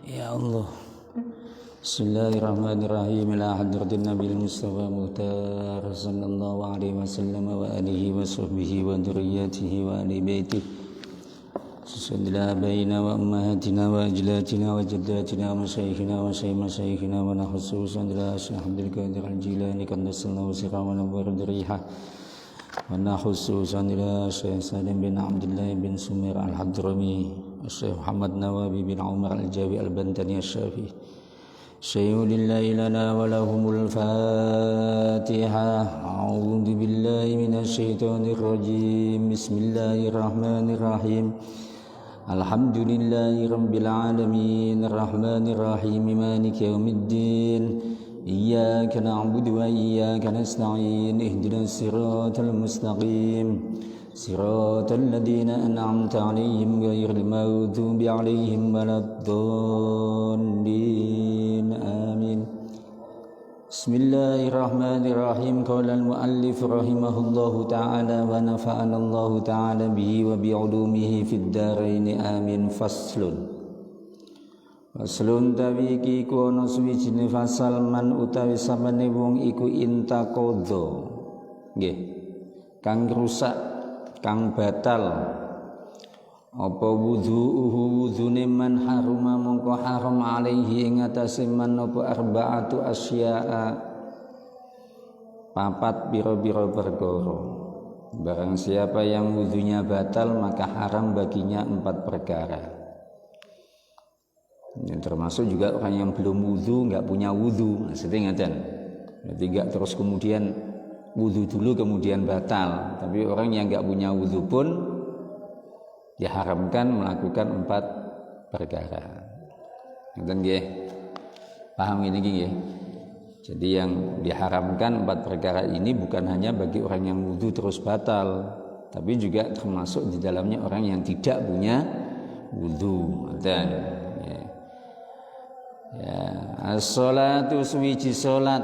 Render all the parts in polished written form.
Ya Allah. Bismillahirrahmanirrahim. Ila hadratin Nabil Mustafa Muhtar sallallahu alaihi wasallam wa alihi wa sahbihi wa dzurriyyatihi wa ahli baitihi. Sallallahu baina wa ummahatina wa ajlatina wa jaddatina wa masyayikhina wa masyayikhina wa khususan ila Syekh Abdul Qadir Al-Jilani qaddasallahu sirrahu wa nawwara dariha. Wa khususan ila Syekh Salim bin Abdullah bin Sumair Al-Hadrami, Syekh Muhammad Nawawi bin Umar Al-Jawi Al-Bantani Asy-Syafi'i. Syai'ulillahi lana wa lahumul Fatihah. A'udzu billahi minasyaitonir rajim. Bismillahirrahmanirrahim. Alhamdulillahi rabbil alamin, arrahmanir rahim, maliki yaumiddin. Iyyaka na'budu wa iyyaka nasta'in. Ihdinas siratal mustaqim. Siratal ladzina an'amta 'alaihim ghairil maghdubi 'alaihim waladdallin. Amin. Bismillahirrahmanirrahim. Qala al-muallif rahimahullahu ta'ala wa nafa'ana Allahu ta'ala bihi wa bi'ulumihi fid dharain. Amin. Faslun tawi iki ku ana suwijine fasal man utawi sapane wong iku intakodho nggih kang rusak kang batal apa wudune man haruma mongko haram alaihi ing atase man apa arba'atu asya'a papat pira-pira perkara. Barang siapa yang wudunya batal maka haram baginya 4 perkara. Yang termasuk juga orang yang belum wudu, enggak punya wudu, maksudnya ngaten. Berarti enggak terus kemudian wudu dulu kemudian batal, tapi orang yang enggak punya wudu pun diharamkan melakukan 4 perkara. Ngaten nggih? Paham ini nggih? Jadi yang diharamkan 4 perkara ini bukan hanya bagi orang yang wudu terus batal, tapi juga termasuk di dalamnya orang yang tidak punya wudu. Ngaten. Ya, as-salatu suwiji salat.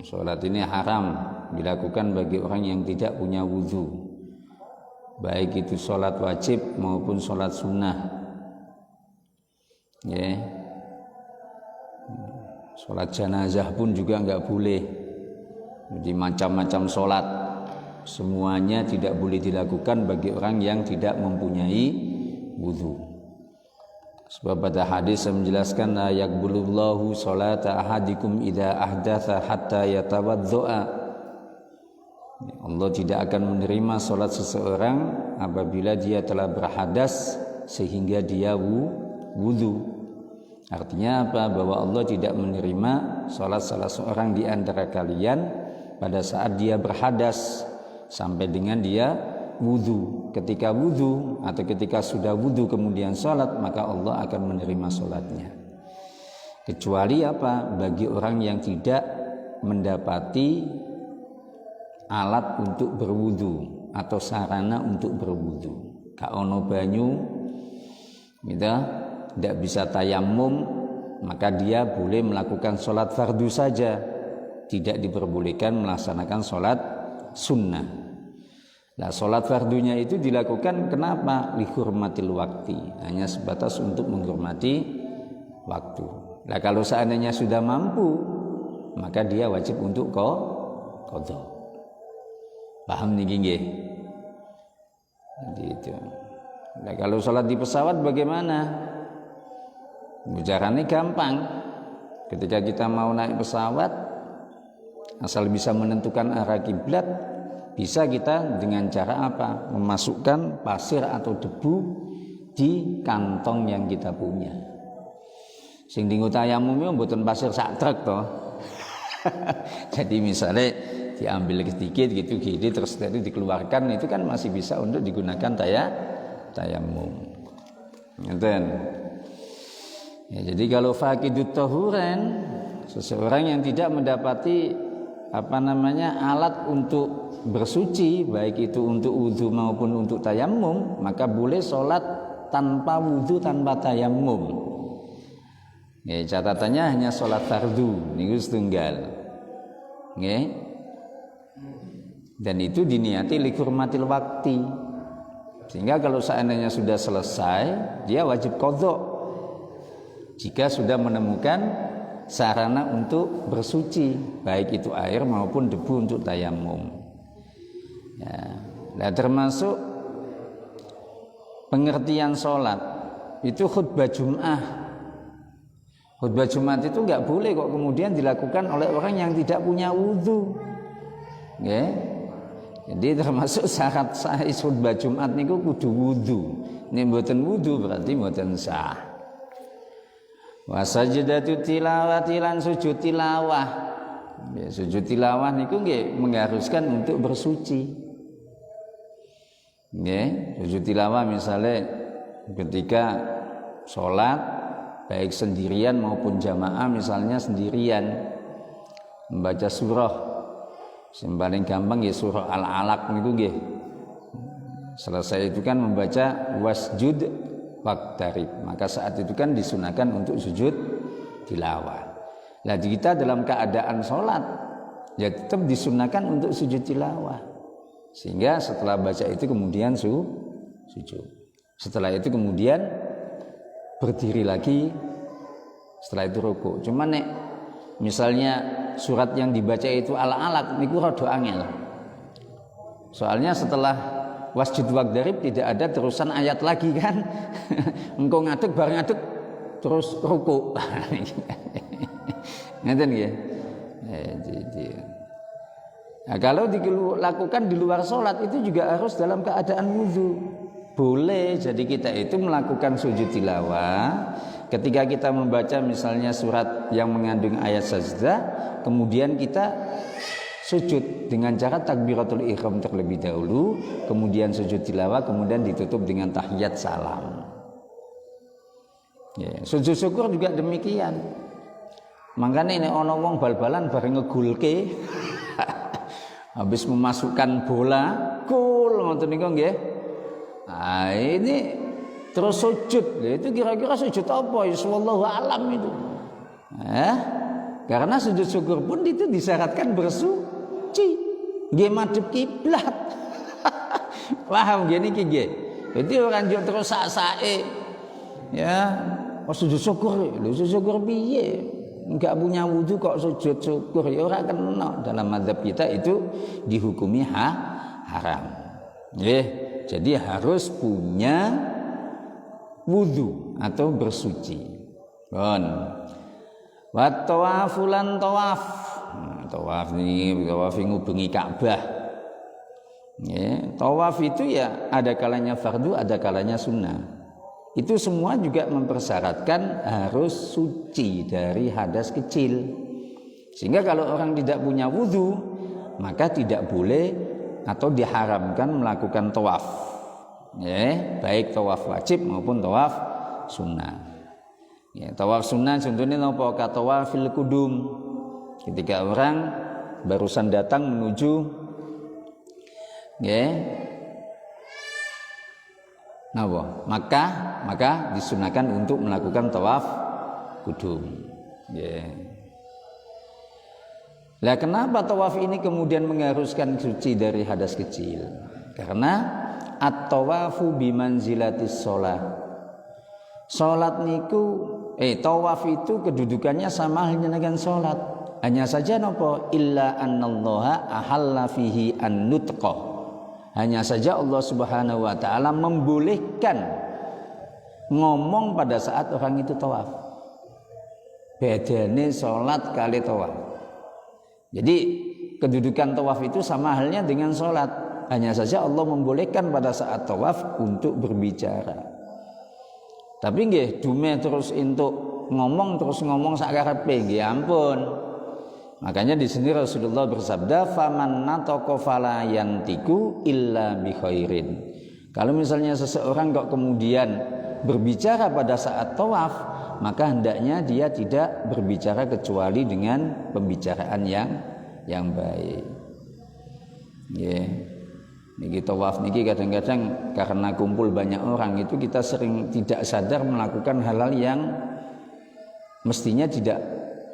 Salat ini haram dilakukan bagi orang yang tidak punya wudu. Baik itu salat wajib maupun salat sunnah. Ya. Salat jenazah pun juga enggak boleh. Jadi macam-macam salat semuanya tidak boleh dilakukan bagi orang yang tidak mempunyai wudu. Sebab pada hadis yang menjelaskan la yaqbulullahu salata ahadikum idza ahdatsa hatta yatawaddoa. Allah tidak akan menerima salat seseorang apabila dia telah berhadas sehingga dia wudu. Artinya apa? Bahwa Allah tidak menerima salat salah seorang di antara kalian pada saat dia berhadas sampai dengan dia wudu. Ketika wudu atau ketika sudah wudu kemudian sholat, maka Allah akan menerima sholatnya. Kecuali apa? Bagi orang yang tidak mendapati alat untuk berwudu atau sarana untuk berwudu. Kaono banyu, gitu, tidak bisa tayamum, maka dia boleh melakukan sholat fardu saja. Tidak diperbolehkan melaksanakan sholat sunnah. Nah, sholat fardunya itu dilakukan kenapa? Lihurmatil waktu, hanya sebatas untuk menghormati waktu. Nah, kalau seandainya sudah mampu, maka dia wajib untuk qadha. Paham niki nggih? Gitu. Nah, kalau sholat di pesawat bagaimana? Bicaranya gampang. Ketika kita mau naik pesawat, asal bisa menentukan arah kiblat, bisa kita dengan cara apa? Memasukkan pasir atau debu di kantong yang kita punya. Sing dinggo tayamum yo mboten pasir sak truk to. Jadi misalnya diambil sedikit gitu terus tadi dikeluarkan, itu kan masih bisa untuk digunakan tayamum. Ngeten. Ya, jadi kalau faqidut tahuran, seseorang yang tidak mendapati alat untuk bersuci, baik itu untuk wudu maupun untuk tayamum, maka boleh sholat tanpa wudu, tanpa tayamum. Ya, catatannya hanya sholat fardu, niku setunggal. Nggih. Dan itu diniati lihurmatil waktu. Sehingga kalau seandainya sudah selesai, dia wajib qadha. jika sudah menemukan sarana untuk bersuci, baik itu air maupun debu untuk tayamum. Ya. Nah, termasuk pengertian sholat itu khutbah Jum'ah. Khutbah Jumat itu nggak boleh kok kemudian dilakukan oleh orang yang tidak punya wudhu. Ya. Jadi termasuk syarat sah khutbah Jumat niku kudu wudhu. Ini mboten wudhu berarti mboten sah. Wa sajdatu tilawati lan sujud tilawah. Ya, sujud tilawah niku nggih mengharuskan untuk bersuci. Nggih, sujud tilawah misalnya ketika sholat baik sendirian maupun jamaah, misalnya sendirian membaca surah, yang paling gampang ya surah Al-Alaq niku nggih. Selesai itu kan membaca wasjud waqtarib, maka saat itu kan disunahkan untuk sujud tilawah. Nah, kita dalam keadaan sholat ya tetap disunahkan untuk sujud tilawah, sehingga setelah baca itu kemudian sujud. Setelah itu kemudian berdiri lagi, setelah itu rukuk. Cuma nek misalnya surat yang dibaca itu Al-Alaq niku rada angel. Soalnya setelah wasjud waqtarib tidak ada terusan ayat lagi kan. Engkau ngadeg bareng ngadeg terus rukuk. Ngeten nggih. Nah, kalau dilakukan di luar sholat itu juga harus dalam keadaan wudhu. Boleh, jadi kita itu melakukan sujud tilawah ketika kita membaca misalnya surat yang mengandung ayat sajdah, kemudian kita sujud dengan cara takbiratul ihram terlebih dahulu, kemudian sujud tilawah, kemudian ditutup dengan tahiyat salam. Ya, sujud syukur juga demikian. Makanya ini ono wong bal-balan bareng ngegulke habis memasukkan bola, gol ngoten niku nggih. Nah, ini terus sujud. Itu kira-kira sujud apa? Ya wallahu alam itu. Karena sujud syukur pun itu disyaratkan bersuci. Nggih madhep kiblat. Paham gini iki nggih. Jadi orang yo terus sak-sake. Ya, sujud syukur. Lho sujud syukur piye? Enggak punya wudu kok sujud syukur. Ya ora kena. Dalam mazhab kita itu dihukumi haram. Nggih. Jadi harus punya wudu atau bersuci. Bon. Wa tawafulan tawaf. Tawaf ini tawaf ngubengi Ka'bah. Ya, tawaf itu ya ada kalanya fardu, ada kalanya sunnah. Itu semua juga mempersyaratkan harus suci dari hadas kecil. Sehingga kalau orang tidak punya wudu, maka tidak boleh atau diharamkan melakukan tawaf. Ya, baik tawaf wajib maupun tawaf sunnah. Ya, tawaf sunnah contohnya napa? Ka tawafil kudum. Ketika orang barusan datang menuju Makkah, maka disunahkan untuk melakukan tawaf kudum. Lah kenapa tawaf ini kemudian mengharuskan suci dari hadas kecil? Karena at-tawafu bimanzilatis shalah. Salat niku tawaf itu kedudukannya sama halnya dengan salat. Hanya saja napa illa annallaha ahalla fihi an-nutqa. Hanya saja Allah Subhanahu wa taala membolehkan ngomong pada saat orang itu tawaf. Bedane salat kali tawaf. Jadi kedudukan tawaf itu sama halnya dengan sholat. Hanya saja Allah membolehkan pada saat tawaf untuk berbicara. Tapi nggih dume terus untuk ngomong sakarepe nggih ampun. Makanya di sini Rasulullah bersabda faman nataqa fala yantiku illa bi khairin. Kalau misalnya seseorang kok kemudian berbicara pada saat tawaf, maka hendaknya dia tidak berbicara kecuali dengan pembicaraan yang baik. Niki tawaf niki kadang-kadang karena kumpul banyak orang itu kita sering tidak sadar melakukan hal-hal yang mestinya tidak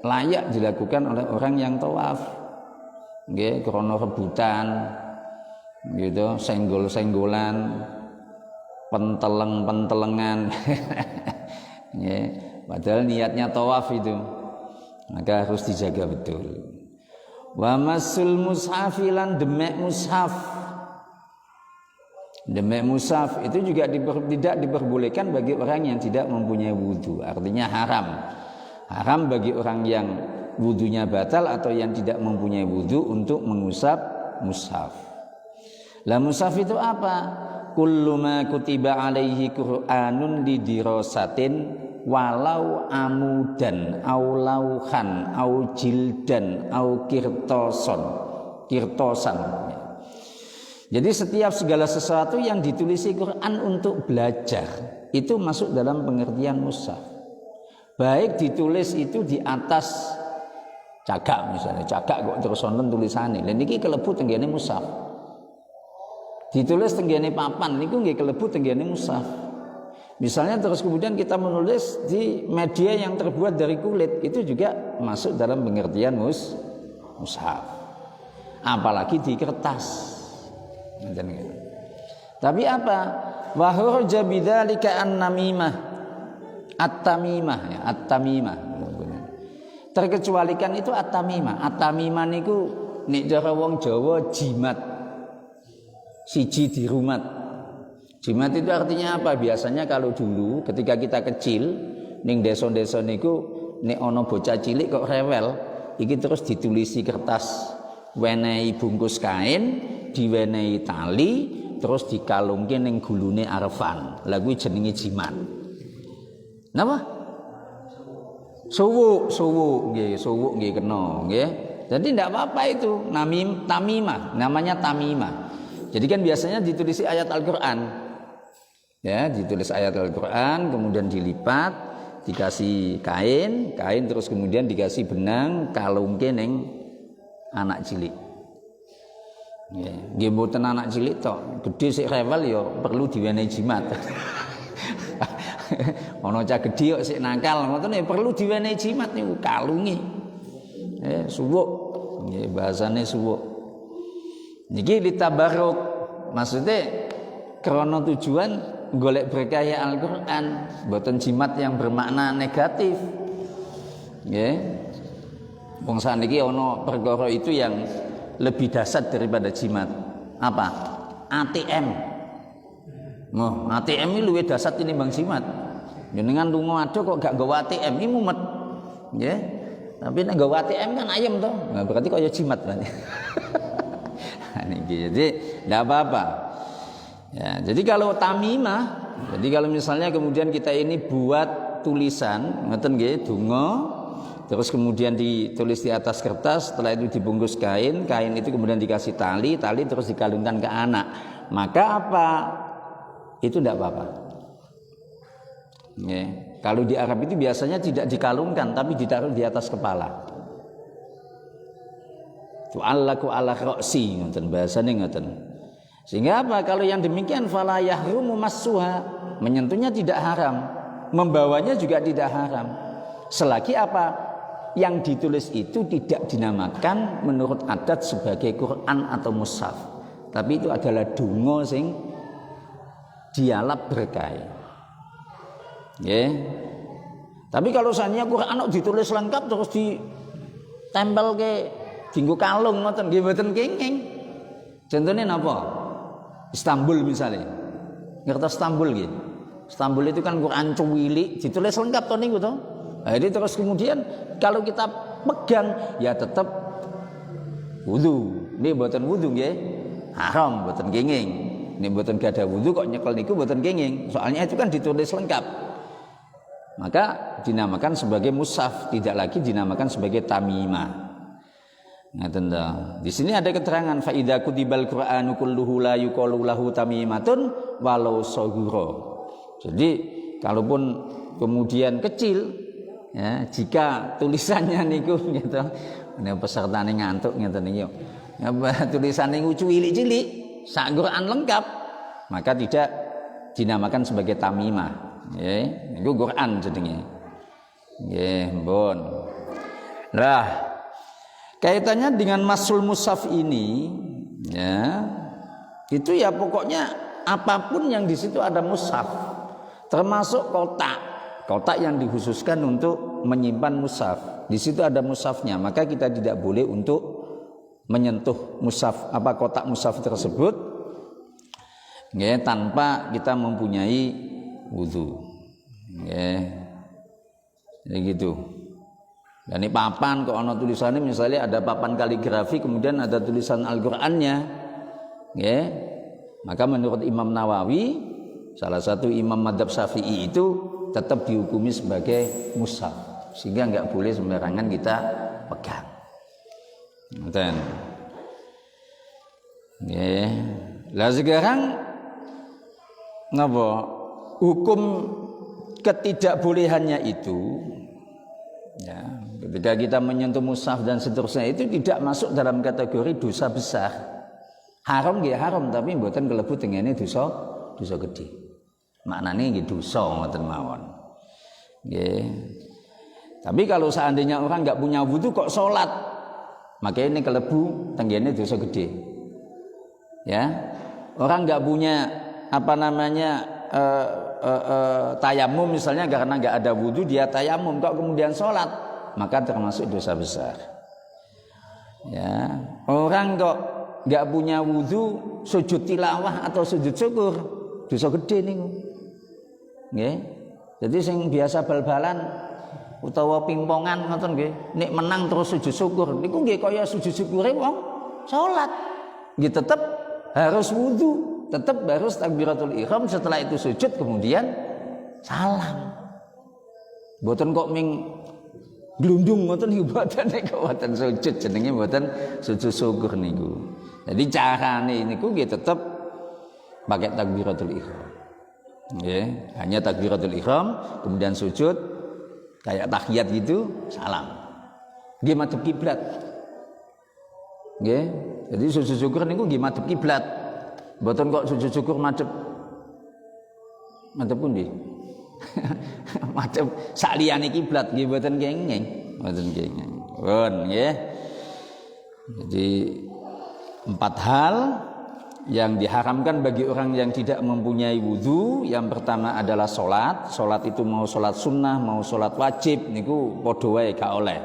layak dilakukan oleh orang yang tawaf. Nggih, krana rebutan gitu, senggol-senggolan, penteleng-pentelengan. Padahal niatnya tawaf itu. Maka harus dijaga betul. Wa masul mushafilan demek mushaf. Demek mushaf itu juga tidak diperbolehkan bagi orang yang tidak mempunyai wudu. Artinya haram. Haram bagi orang yang wudunya batal atau yang tidak mempunyai wudu untuk mengusap mushaf. Lah mushaf itu apa? Kullu ma kutiba alaihi Qur'anun lidirasatin walau amudan au lauhan au jildan au kirtosan. Jadi setiap segala sesuatu yang ditulisi Quran untuk belajar itu masuk dalam pengertian mushaf. Baik ditulis itu di atas cagak misalnya, cagak kok terus wonten tulisane. Lha niki kelebu tenggene mushaf. Ditulis tenggene papan niku nggih kelebu tenggene mushaf. Misalnya terus kemudian kita menulis di media yang terbuat dari kulit, itu juga masuk dalam pengertian mushaf. Apalagi di kertas. Tapi apa? Wa hurja bidzalika an-namimah. At-tamimah ya, at-tamimah. Terkecualikan itu at-tamimah. At-tamimah niku nek cara wong Jawa jimat. Siji di rumat. Jimat itu artinya apa? Biasanya kalau dulu ketika kita kecil ning desa-desa niku nek ana bocah cilik kok rewel, iki terus ditulisi kertas, wenehi bungkus kain, diwenehi tali, terus dikalungke ning gulune arfan. Lah kuwi jenenge jimat. Napa? Suwuk nggih kena nggih. Jadi tidak apa-apa itu, tamimah, namanya tamimah. Jadi kan biasanya ditulisi ayat Al-Qur'an. Ya, ditulis ayat Al-Qur'an, kemudian dilipat, dikasih kain terus kemudian dikasih benang, kalungke ning anak cilik. Nggih mboten anak cilik tok, gedhe sik rewel ya perlu diwenehi jimat. Ana cah gedhe kok sik nakal, ngoten ya perlu diwenehi jimat niku kalunge. Suwuk. Nggih bahasane suwuk. Niki ditabarruk, maksudnya krana tujuan golek berkah Al-Qur'an, mboten jimat yang bermakna negatif. Nggih. Wong saniki ana perkara itu yang lebih dahsyat daripada jimat. Apa? ATM. Noh, ATM iki luwih dahsyat tinimbang jimat. Jenengan lunga ado kok gak nggawa ATM iki mumet. Nggih. Tapi nek nggawa ATM kan ayem to. Nah, berarti kaya jimat berarti. Jadi tidak apa-apa ya, jadi kalau tamimah, jadi kalau misalnya kemudian kita ini buat tulisan ngoten nggih donga, terus kemudian ditulis di atas kertas, setelah itu dibungkus kain itu kemudian dikasih tali terus dikalungkan ke anak, maka apa? Itu tidak apa-apa ya. Kalau di Arab itu biasanya tidak dikalungkan tapi ditaruh di atas kepala. Tu'allaku ala ra'si, ngoten bahasane ngoten. Sehingga apa? Kalau yang demikian fala yahrumu massuha, menyentuhnya tidak haram, membawanya juga tidak haram. Selagi apa? Yang ditulis itu tidak dinamakan menurut adat sebagai Quran atau mushaf, tapi itu adalah donga sing dialap berkah. Nggih. Tapi kalau seandainya Quran ditulis lengkap terus ditempel ke dinggo kalung ngoten nggih mboten kenging. Contohnya napa? Istanbul misalnya. Ngertos Istanbul nggih. Istanbul itu kan Quran cuwilik ditulis lengkap to niku to. Jadi terus kemudian kalau kita pegang ya tetap wudu. Ini mboten wudu nggih. Haram mboten kenging. Ini mboten gadah wudu kok nyekel niku mboten kenging. Soalnya itu kan ditulis lengkap. Maka dinamakan sebagai mushaf, tidak lagi dinamakan sebagai tamimah. Ngaten ta. Di sini ada keterangan fa idza kutibal Qur'anu kulluhu la yuqalu lahu tamimatun walau saghura. Jadi kalaupun kemudian kecil ya, jika tulisannya niku gitu. Nek pesertane ngantuk ngeten iki. Ya tulisane niku cilik-cilik, sak Quran lengkap, maka tidak dinamakan sebagai tamimah. Nggih, niku Quran jenenge. Nggih, mbon. Lah kaitannya dengan masul mushaf ini, ya, itu ya pokoknya apapun yang di situ ada mushaf, termasuk kotak, kotak yang dikhususkan untuk menyimpan mushaf. Di situ ada mushafnya, maka kita tidak boleh untuk menyentuh mushaf kotak mushaf tersebut ya, tanpa kita mempunyai wudu. Ya. Jadi gitu. Dan ini papan kok ana tulisannya, misalnya ada papan kaligrafi kemudian ada tulisan Al-Qur'annya. Ya. Maka menurut Imam Nawawi, salah satu imam madzhab Syafi'i itu tetap dihukumi sebagai mushaf, sehingga enggak boleh sembarangan kita pegang. Dan ya. Lah sekarang ngapa hukum ketidakbolehannya itu ya, ketika kita menyentuh mushaf dan seterusnya itu tidak masuk dalam kategori dosa besar. Haram nggih haram, tapi mboten kelebu tengene dosa gede. Maknane nggih dosa ngoten mawon. Nggih. Tapi kalau seandainya orang enggak punya wudu kok salat, maka ini kelebu tengene dosa gede. Ya. Orang enggak punya tayamum misalnya, karena enggak ada wudu dia tayamum kok kemudian sholat, maka termasuk dosa besar. Ya, orang kok enggak punya wudu sujud tilawah atau sujud syukur, dosa gede niku. Nggih. Jadi sing biasa bal-balan utawa pingpongan ngoten nggih, nek menang terus sujud syukur niku nggih kaya sujud syukure wong salat. Nggih tetep harus wudu. Tetap harus takbiratul ihram, setelah itu sujud kemudian salam. Mboten kok ming glundung ngoten niku mboten, nek mboten sujud jenenge mboten sujud syukur niku. Jadi carane niku nggih tetep pakai takbiratul ihram. Nggih, hanya takbiratul ihram kemudian sujud kayak tahiyat gitu, salam. Nggih madhep kiblat. Nggih, jadi sujud syukur niku nggih madhep kiblat. Mboten kok sujud syukur madhep pundi? Madhep saliyane kiblat nggih mboten kenging. Mboten kenging. Pun nggih. Jadi 4 hal yang diharamkan bagi orang yang tidak mempunyai wudu. Yang pertama adalah salat. Salat itu mau salat sunnah, mau salat wajib niku padha wae gak oleh.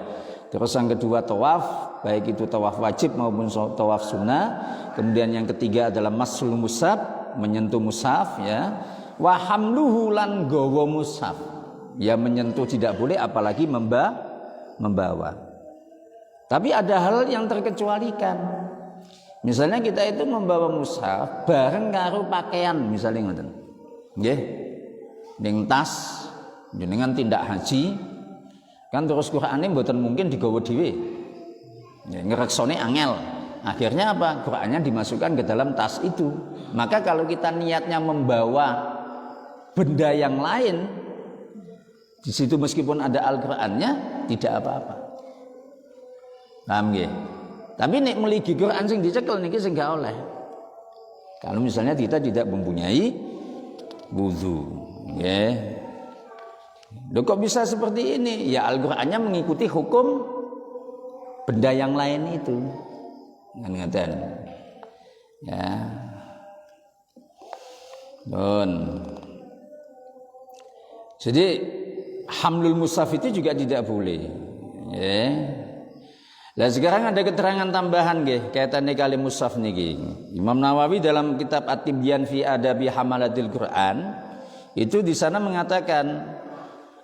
Terus yang kedua tawaf, baik itu tawaf wajib maupun tawaf sunnah. Kemudian yang ketiga adalah masul mushaf, menyentuh mushaf ya. Wa hamluhu lan gawa mushaf. Ya menyentuh tidak boleh, apalagi membawa. Tapi ada hal yang terkecualikan. Misalnya kita itu membawa mushaf bareng karo pakaian misalnya ngoten. Nggih. Ning tas jenengan tindak haji kan terus Qur'ane mboten mungkin digawa dhewe. Ya, ngreksone angel. Akhirnya apa? Qur'annya dimasukkan ke dalam tas itu. Maka kalau kita niatnya membawa benda yang lain di situ meskipun ada Al-Qur'annya tidak apa-apa. Paham nggih? Tapi nek meligi Qur'an sing dicekel niki sing gak oleh. Kalau misalnya kita tidak mempunyai wudu, nggih. Loh kok bisa seperti ini? Ya Al-Qur'annya mengikuti hukum benda yang lain itu. Ngeten. Ya. Bon. Jadi hamlul mushaf itu juga tidak boleh. Ya. Lah sekarang ada keterangan tambahan nggih kaitane kali mushaf niki. Imam Nawawi dalam kitab At-Tibyan fi Adabi Hamalatil Quran itu di sana mengatakan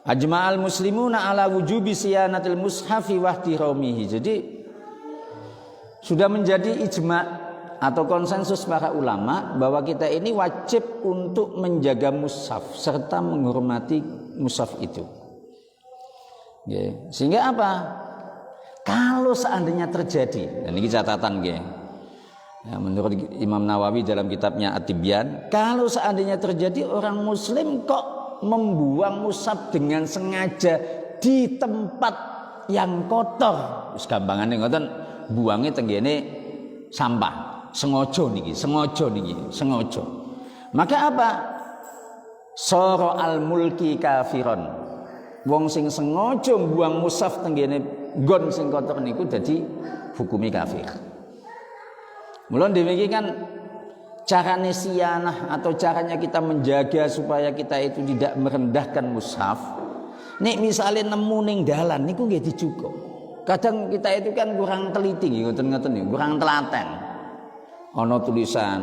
ajma'al muslimuna ala wujubi siyanatil mushafi wa ihtiramihi. Jadi sudah menjadi ijma' atau konsensus para ulama bahwa kita ini wajib untuk menjaga mushaf serta menghormati mushaf itu. Okay. Sehingga apa? Kalau seandainya terjadi, dan ini catatan ya, menurut Imam Nawawi dalam kitabnya At-Tibyan, kalau seandainya terjadi orang muslim kok membuang mushaf dengan sengaja di tempat yang kotor, wis gampangane ngoten, buange tenggene sampah, sengaja niki. Maka apa? Sara al-mulki kafiron. Wong sing sengaja buang mushaf tenggene nggon sing kotor niku dadi hukumi kafir. Mulane demikian kan caranya siyanah atau caranya kita menjaga supaya kita itu tidak merendahkan mushaf Nek misale nemu ning dalan niku nggih dicukup. Kadang kita itu kan kurang teliti ngoten-ngoten niku, kurang telaten. Ana tulisan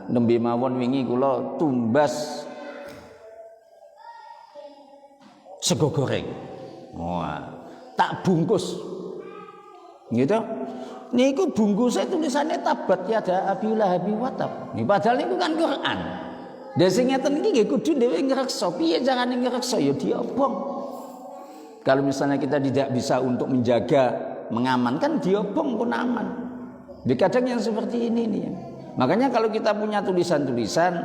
nembe mawon wingi kula tumbas sego goreng. Wah, tak bungkus. Gitu. Niku bungkusnya tulisannya tabat yada Abi Lahabi wa tab. Nih padahal niku kan Quran. Lah sing ngeten iki nggih kudu dhewe ngreksa. Piye carane ngreksa ya diobong. Kalau misalnya kita tidak bisa untuk menjaga, mengamankan, diobong pun aman. Di kadang yang seperti ini nih. Makanya kalau kita punya tulisan-tulisan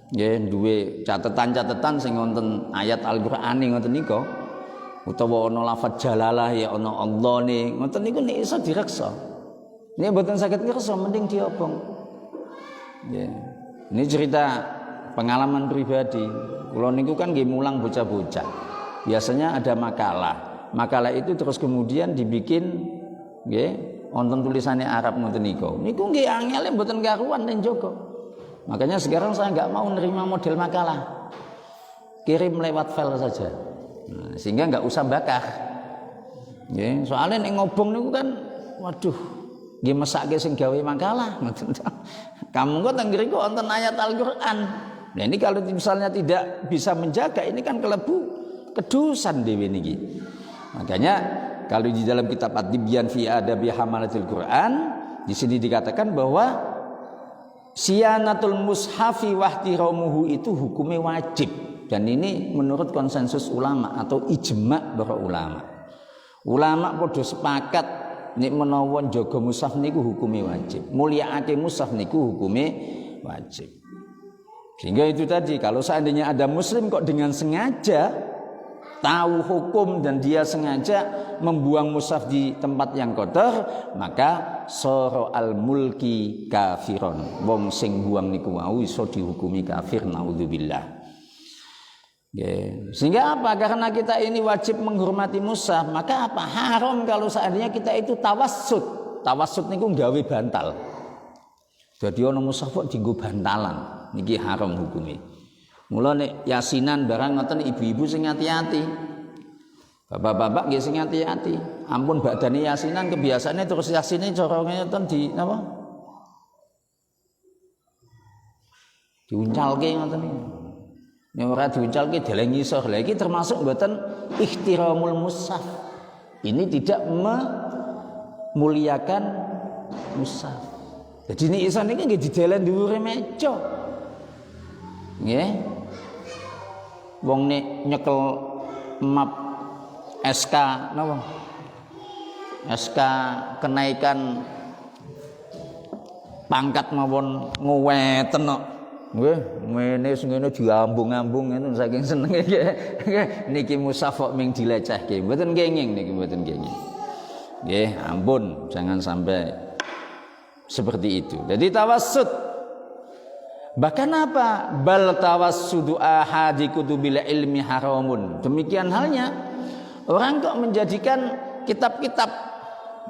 ya duwe catatan-catatan sing wonten ayat Al-Qur'an ngoten niku utawa ana lafaz jalalah ya ana Allah nih ngoten niku nek iso direksa. Nek mboten saged ngreksa mending diobong. Ya. Ini cerita pengalaman pribadi. Kula niku kan nggih mulang bocah-bocah. Biasanya ada makalah. Makalah itu terus kemudian dibikin nggih wonten tulisannya Arab ngoten niku. Niku nggih angel mboten karuan ning Joko. Makanya sekarang saya enggak mau nerima model makalah. Kirim lewat file saja. Nah, sehingga enggak usah bakar. Nggih, soalnya ning ngobong niku kan waduh, nggih mesake sing gawe makalah ngoten. Kamu kok teng ngriku wonten ayat Al-Qur'an. Nah, ini kalau misalnya tidak bisa menjaga ini kan kelebu kedusan dewe niki. Makanya kalau di dalam kitab Ad-Dibyan fi Adabi Hamalatil Quran di sini dikatakan bahwa siyanatul mushafi wahtiramuhu itu hukumnya wajib dan ini menurut konsensus ulama atau ijma para ulama. Ulama padha sepakat nek menawa njaga mushaf niku hukumnya wajib. Mulyaake mushaf niku hukumnya wajib. Sehingga itu tadi kalau seandainya ada muslim kok dengan sengaja tahu hukum dan dia sengaja membuang mushaf di tempat yang kotor, maka soro al mulki kafiron. Wong sing buang niku wau iso dihukumi kafir, naudzubillah. Sehingga apa? Karena kita ini wajib menghormati mushaf, maka apa? Haram kalau seandainya kita itu tawassut. Tawassut niku gawe bantal. Jadi ana mushaf kok dienggo bantalan, niki haram hukumnya. Mula nek yasinan barang ngoten ibu-ibu sing hati-hati. Bapak-bapak nggih sing hati-hati. Ampun badane yasinan kebiasaane terus yasine cara ngoten di napa? Diuncalke ngoten niku. Nek ora diuncalke deleng ngisor. Lah iki termasuk mboten ihtiramul mushaf. Ini tidak memuliakan mushaf. Jadi nek iso niki nggih didelen dhuwure meja. Nggih. Wong nek nyekel map SK napa? SK kenaikan pangkat mawon ngoweten kok. Nggih, ngene sing ngene diambung-ambung ngono saking senenge niki mushaf kok ming dilecehke. Mboten kenging niki mboten kenging. Nggih, ampun jangan sampai seperti itu. Jadi tawassut. Bahkan apa? Bal tawassudu ahadi kutubil ilmi haramun. Demikian halnya orang kok menjadikan kitab-kitab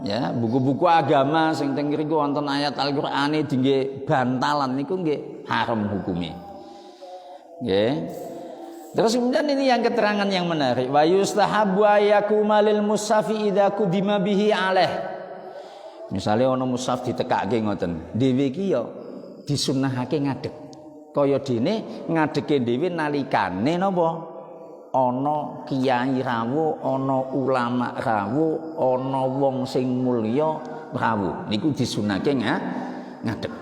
ya, buku-buku agama sing teng mriku wonten ayat Al-Qur'ane dingge bantalan niku nggih haram hukumnya. Nggih. Terus kemudian ini yang keterangan yang menarik. Wa yustahabbu ayakuma lil mushafi idza qudima bihi alaih. Misale ana mushaf ditekake ngoten. Dhewe iki ya disunnahake ngadeg. Kaya dene ngadege dhewe nalikane napa? Ana kiai rawuh, ana ulama rawuh, ana wong sing mulya rawuh. Niku disunahke ngadeg.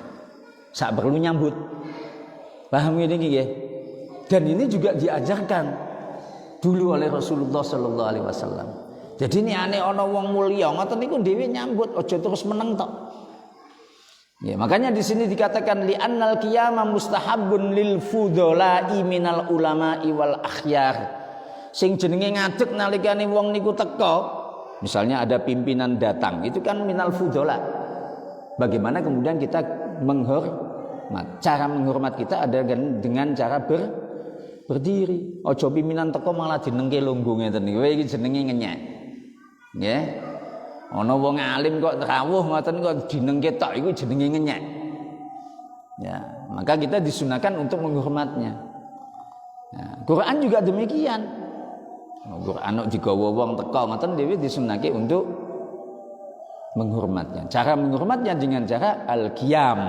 Sak perlu nyambut. Paham ngene iki nggih? Dan ini juga diajarkan dulu oleh Rasulullah sallallahu alaihi wasallam. Jadi ini aneh ana wong mulya ngoten niku dhewe nyambut, aja terus meneng tok. Ya, makanya di sini dikatakan li annal qiyamah mustahabbun lil fudala'i minal ulama'i wal akhyar. Sing jenenge ngadeg nalikane wong niku teka, misalnya ada pimpinan datang, itu kan minal fudala. Bagaimana kemudian kita menghormat? Cara menghormat kita ada dengan cara berdiri. Aja pimpinan teka malah dinengke lungguh ngeten niku. Iki jenenge ngenyek. Nggih. Ana wong alim kok rawuh ngoten kok dinengke tok iku jenenge ngenyek. Ya, maka kita disunahkan untuk menghormatnya. Ya, Quran juga demikian. Quran digawa wong teka ngoten dhewe disunahke untuk menghormatnya. Cara menghormatnya dengan cara al-qiyam.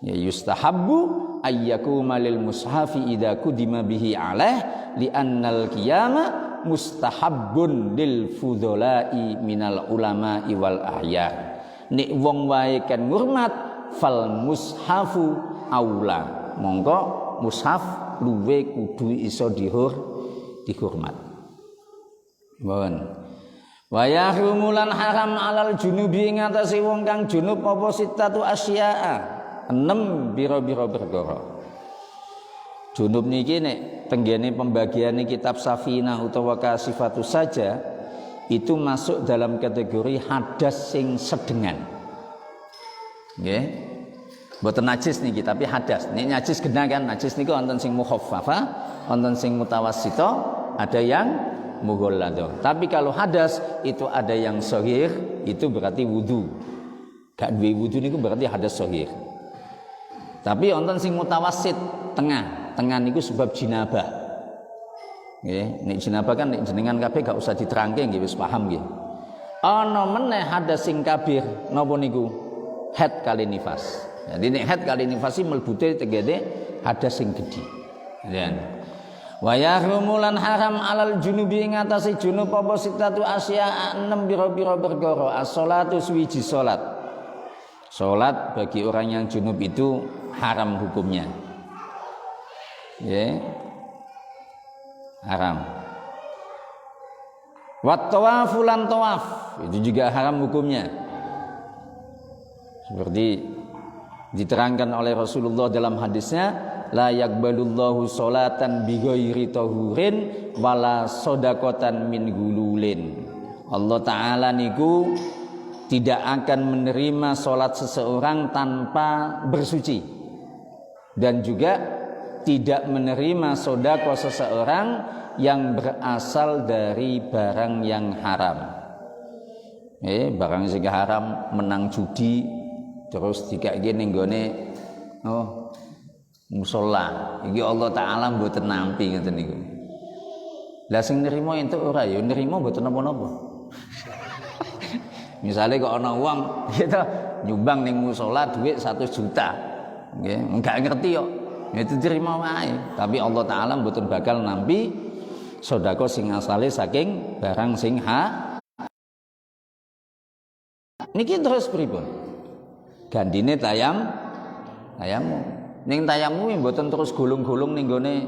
Ya yustahabbu ayyakuma lil mushafi idza kudima bihi alaih li annal qiyama mustahabbun lil fudolai minal ulama'i wal ahya. Nek wong wae kan ngurmat fal mushafu aula. Monggo mushaf luwe kudu iso dihormat. Mohon. Wa yahrumulan haram alal junubi ing atase wong kang junub apa sitatu asya'a. 6 biro-biro perkara. Junub niki nek tenggene pembagiane kitab Safinah utawa Kasifatus saja itu masuk dalam kategori hadas sing sedengan. Nggih. Mboten najis niki tapi hadas. Nek najis genah kan, najis niku wonten sing mukhaffafa, wonten sing mutawassita, ada yang mughalladha. Tapi kalau hadas itu ada yang shaghir, itu berarti wudu. Gak duwe wudu niku berarti hadas shaghir. Tapi wonten sing mutawassit tengah niku sebab jinabah. Nggih, nek jinabah kan nek jenengan kabeh gak usah diterangke nggih wis paham nggih. Ana meneh hadas sing kabir napa niku? Haid kali nifas. Jadi nek haid kali nifas iki mlebute tegede hadas sing gedhi. Ya. Wa yahrumulan haram alal junubi ing atase junub apa sitatu asya 6 biro-biro perkara. As-shalatu suwiji salat. Salat bagi orang yang junub itu haram hukumnya. Ya. Haram. Wat tawafu lan tawaf itu juga haram hukumnya. Seperti diterangkan oleh Rasulullah dalam hadisnya, la yaqbalullahu sholatan bighairi tahurin wala shadaqatan min gululin. Allah taala niku tidak akan menerima sholat seseorang tanpa bersuci dan juga tidak menerima sedekah seseorang yang berasal dari barang yang haram. Barang sing haram menang judi terus dikake ning gone musala. Iki Allah taala mboten nampi ngoten niku. Lah sing nrimo entuk ora ya nrimo mboten napa-napa. Misalnya kok ana wong gitu nyumbang ning musala duit 1 juta. Nggih, enggak ngerti kok. Itu terima wae. Tapi Allah taala mboten bakal nampi sedekah sing asale saking barang sing niki terus pripun? Gandine tayammum. Ning tayammum mboten terus gulung-gulung ning gone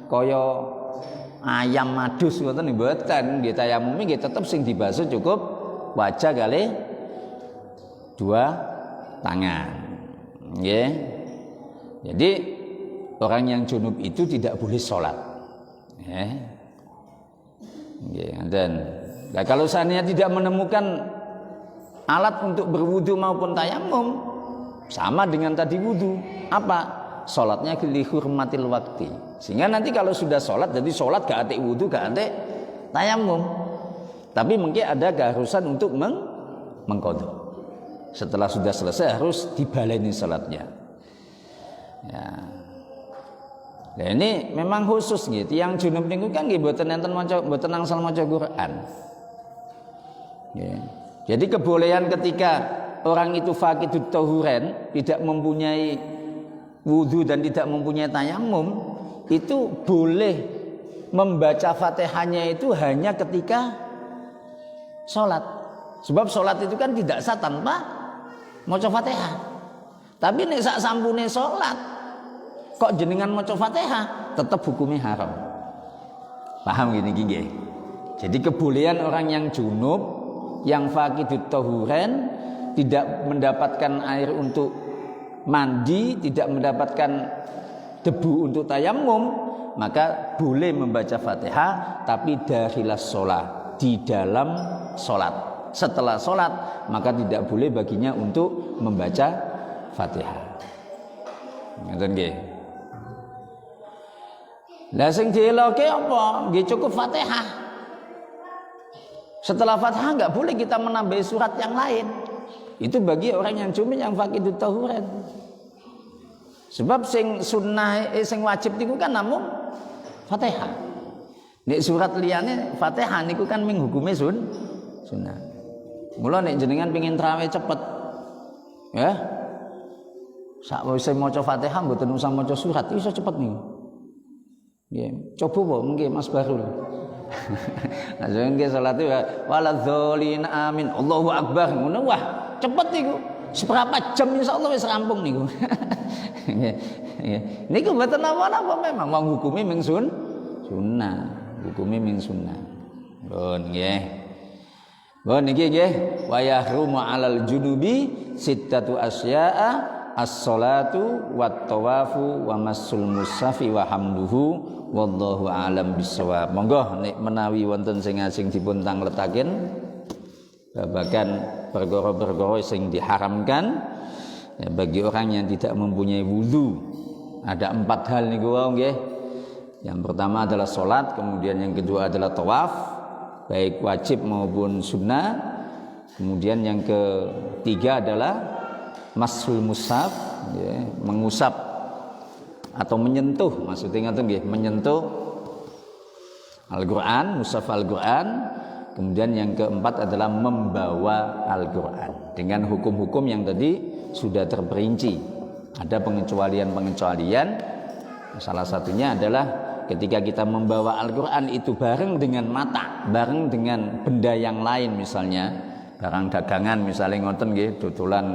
kaya ayam madus ngoten mboten. Nggih tayammum nggih tetep sing dibasuh cukup wajah kali 2 tangan. Nggih. Jadi orang yang junub itu tidak boleh sholat. Dan kalau seandainya tidak menemukan alat untuk berwudu maupun tayamum, sama dengan tadi wudu. Apa? Sholatnya lihurmatil wakti. Sehingga nanti kalau sudah sholat, jadi sholat gak atik wudu, gak atik tayamum. Tapi mungkin ada keharusan untuk mengqadha. Setelah sudah selesai harus dibaleni sholatnya. Ya. Nah ini memang khusus gitu. Yang junub niku kan nggih mboten enten maca mboten angsal maca Quran. Ya. Jadi kebolehan ketika orang itu faqidut tahuran, tidak mempunyai wudu dan tidak mempunyai tayamum, itu boleh membaca Fatihahnya itu hanya ketika sholat. Sebab sholat itu kan tidak sah tanpa maca Fatihah. Tapi nek sak sampune sholat kok jenengan maca Fatihah, tetap hukumnya haram. Paham gini nggih? Jadi kebolehan orang yang junub, yang faqidut tahuran, tidak mendapatkan air untuk mandi, tidak mendapatkan debu untuk tayamum, maka boleh membaca Fatihah tapi dakhilas sholat, di dalam sholat. Setelah sholat maka tidak boleh baginya untuk membaca Fatihah. Ngoten nggih. Lah sing dieloke apa? Nggih cukup Fatihah. Setelah Fatihah enggak boleh kita menambah surat yang lain. Itu bagi orang yang cuma yang faqidut tahuran. Sebab sing sunnah sing wajib niku kan namung Fatihah. Nek surat liyane Fatihah niku kan ming hukume sunnah. Mula nek jenengan pengin traweh cepet, ya. Sakwise maca Fatihah mboten usah maca surat, iso cepet niku. Nggih, coba po nggih Mas Barul. Ajeng nggih salat waladzolin amin. Allahu akbar. Ngono wah, cepet niku. Seberapa jam insyaallah wis rampung niku. Nggih. Niku mboten napa-napa memang wong hukume ming sunnah. Hukume ming sunnah. Pun nggih. Pun niki nggih wa yahrumu 'alal junubi sittatu asya'a as-salatu wat tawafu wa massul mushafi wa hamduhu wallahu a'lam bissawab. Monggo nek menawi wonten sing ajeng dipun tangletaken babagan perkara-perkara sing diharamkan ya, bagi orang yang tidak mempunyai wudu. Ada 4 hal niku wae nggih. Yang pertama adalah salat, kemudian yang kedua adalah tawaf, baik wajib maupun sunnah. Kemudian yang ketiga adalah masul mushaf, ya, mengusap atau menyentuh, maksudnya ngoten nggih, menyentuh Al-Qur'an, mushaf Al-Qur'an. Kemudian yang keempat adalah membawa Al-Qur'an dengan hukum-hukum yang tadi sudah terperinci. Ada pengecualian-pengecualian. Salah satunya adalah ketika kita membawa Al-Qur'an itu bareng dengan mata, bareng dengan benda yang lain, misalnya barang dagangan, misalnya ngoten nggih, dodolan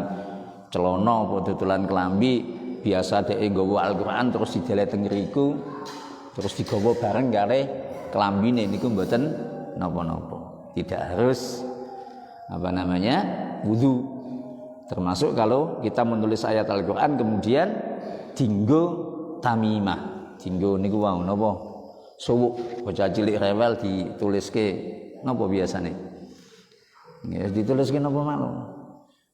celana apa dodolan kelambi, biasa dhek nggawa Al-Qur'an terus dideleh teng ngriku, terus digawa bareng kare kelambine niku mboten napa-napa. Tidak harus wudu. Termasuk kalau kita menulis ayat Al-Qur'an kemudian dinggo tamimah. Dinggo niku wau napa? Suwuk, bocah cilik rewel dituliske napa biasane? Ya dituliske napa malu?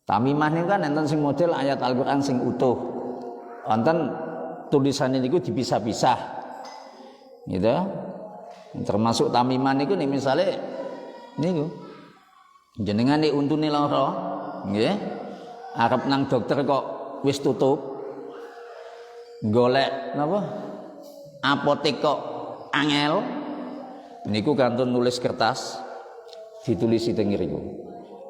Tamimah niku kan enten sing model ayat Al-Qur'an sing utuh. Wonten tulisane niku dipisah-pisah. Gitu. Termasuk tamimah niku nek misale niku jenengan nek untune lara, nggih. Arep nang dokter kok wis tutup. Golek napa? Apotek kok angel. Niku kantun nulis kertas ditulisi teng ngriku.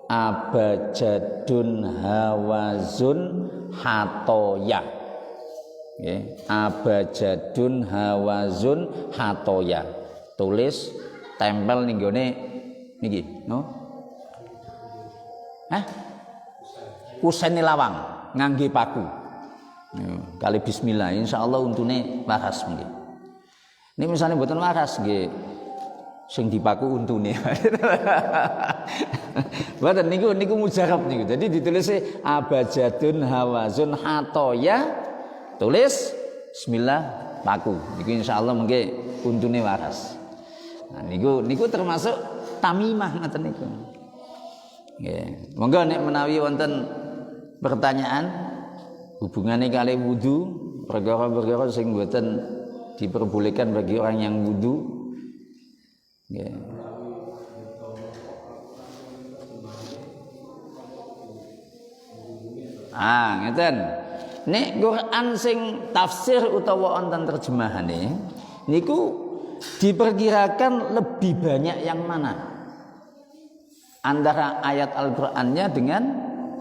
Abajadun hawazun hatoya. Nggih, abajadun hawazun hatoya. Tulis tempel ning gone niki, no? Kusene lawang ngangge paku. Kali bismillah insyaallah untune waras nggih. Ini misalnya mboten waras nggih. Sing dipaku untune. Mboten niku mujarab niku. Jadi ditulis abajadun hawazun hatoya, tulis bismillah paku. Niku insyaallah mengke untune waras. Nah niku termasuk tamimah ngoten niku. Nggih. Monggo nek menawi wonten pertanyaan hubungannya kali wudu, perkara-perkara sing mboten diperbolehkan bagi orang yang wudu. Ya. Ngeten. Nek Quran sing tafsir utawa wonten terjemahane niku diperkirakan lebih banyak yang mana? Antara ayat Al-Qur'annya dengan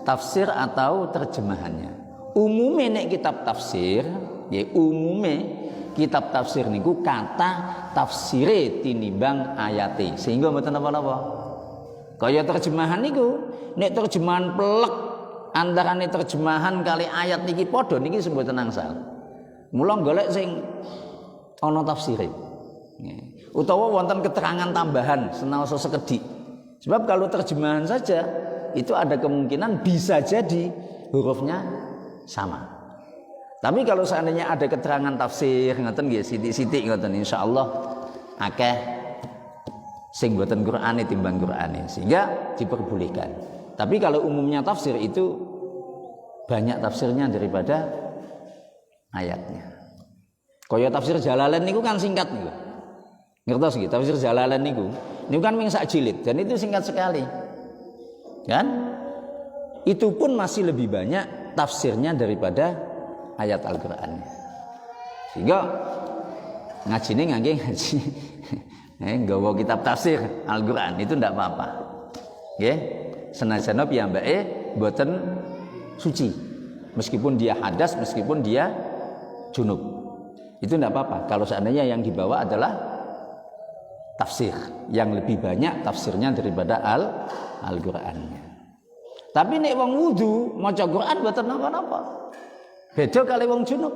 tafsir atau terjemahannya. Umume nek kitab tafsir, ya umume kitab tafsir niku kata tafsire tinimbang ayate. Sehingga mboten apa-apa. Kaya terjemahan niku, nek terjemahan plek antarane terjemahan kali ayat niki padha niki mboten angsal. Mula golek sing ana tafsire. Utawa wonten keterangan tambahan senaosa sekedhik. Sebab kalau terjemahan saja itu ada kemungkinan bisa jadi hurufnya sama. Tapi kalau seandainya ada keterangan tafsir ngoten nggih sithik-sithik ngoten insyaallah akeh sing boten Qur'ane timbang Qur'ane sehingga diperbolehkan. Tapi kalau umumnya tafsir itu banyak tafsirnya daripada ayatnya. Kaya tafsir Jalalain niku kan singkat niku. Ngertos nggih tafsir Jalalain niku kan mung sak jilid dan itu singkat sekali. Kan? Itu pun masih lebih banyak tafsirnya daripada ayat Al-Qur'an. Sehingga ngajine ngangge ngaji Nggawa kitab tafsir Al-Qur'an itu ndak apa-apa. Nggih. Senajan piyambake mboten suci. Meskipun dia hadas, meskipun dia junub. Itu ndak apa-apa. Kalau seandainya yang dibawa adalah tafsir yang lebih banyak tafsirnya daripada Al-Qur'annya. Tapi nek wong wudu maca Qur'an mboten napa-napa. Beda kali wong junub.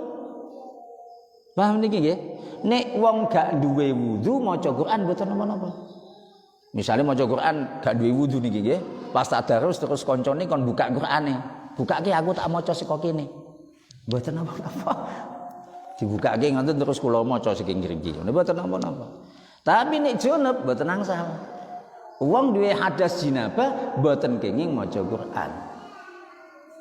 Paham niki nggih? Nek wong gak duwe wudu maca Quran mboten napa-napa. Misale maca Quran gak duwe wudu niki nggih, pas tadarus terus koncone kon buka Qur'ane. Bukake aku tak maca saka kene. Mboten napa-napa. Dibukake ngoten terus kula maca saking ngriki. Mboten napa-napa. Tapi nek junub mboten angsal. Wong duwe hadas jinabah mboten kenging maca Quran.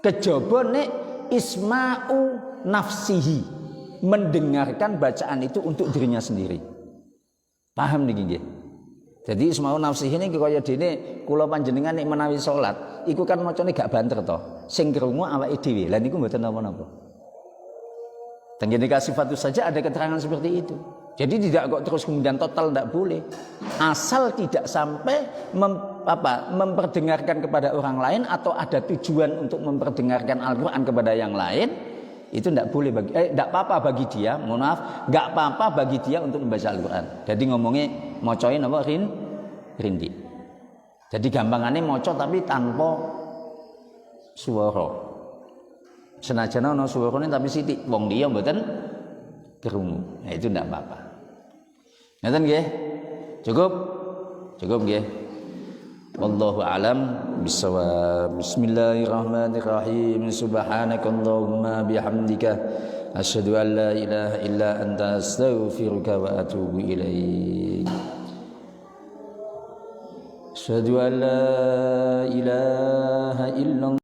Kejaba nek isma'u nafsihi, mendengarkan bacaan itu untuk dirinya sendiri. Paham niki nggih? Jadi isma'u nafsihi niki kaya dene kula panjenengan nek menawi salat, iku kan macane gak banter to. Sing krungu awake dhewe. Lah niku mboten napa-napa. Tenggene sifatus saja ada keterangan seperti itu. Jadi tidak kok terus kemudian total tidak boleh. Asal tidak sampai memperdengarkan kepada orang lain atau ada tujuan untuk memperdengarkan Al-Qur'an kepada yang lain, itu tidak boleh tidak apa-apa bagi dia, mohon maaf, nggak apa-apa bagi dia untuk membaca Al-Qur'an. Jadi ngomongnya mocoin apa rindi. Jadi gampangannya moco tapi tanpa suara. Senajan ana suarane tapi sithik wong liya mboten krungu. Nah, itu tidak apa-apa. Ngoten nggih? Cukup nggih. Wallahu a'lam bissawab. Bismillahirrahmanirrahim. Subhanakallahumma bihamdika asyhadu an la ilaha illa anta astaghfiruka wa atubu ilaik. Asyhadu an la ilaha illallah